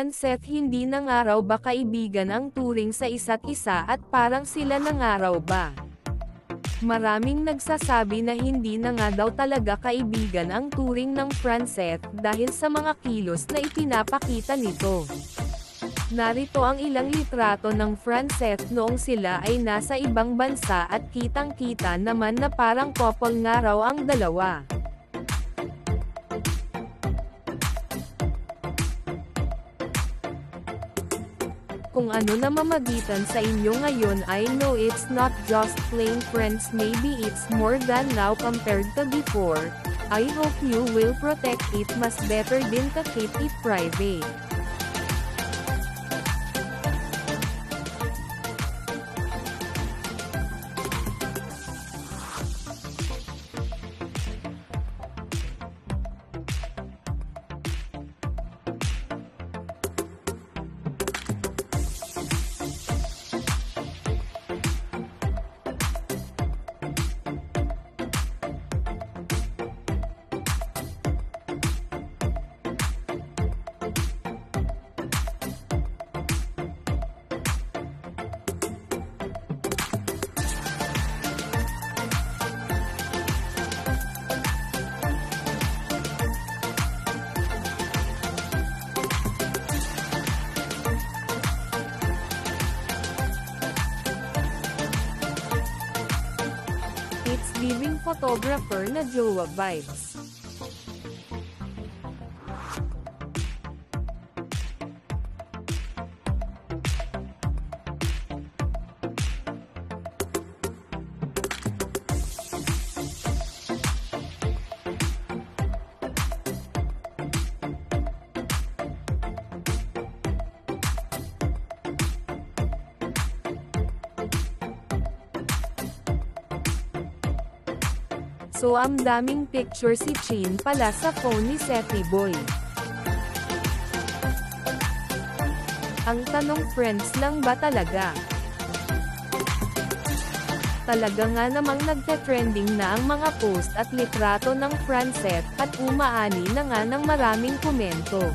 Franceth hindi na nga raw ba kaibigan ang turing sa isa't isa at parang sila na nga raw ba? Maraming nagsasabi na hindi na nga daw talaga kaibigan ang turing ng Franceth dahil sa mga kilos na ipinapakita nito. Narito ang ilang litrato ng Franceth noong sila ay nasa ibang bansa at kitang-kita naman na parang couple nga raw ang dalawa. Kung ano na mamagitan sa inyo ngayon, I know it's not just plain friends, maybe it's more than now compared to before. I hope you will protect it, mas better din ka keep it private. It's giving photographer na jowa vibes. So ang daming picture si Chin pala sa phone ni Setty Boy. Ang tanong, friends lang ba talaga? Talaga nga namang nagte-trending na ang mga post at litrato ng Franceth at umaani na nga ng maraming komento.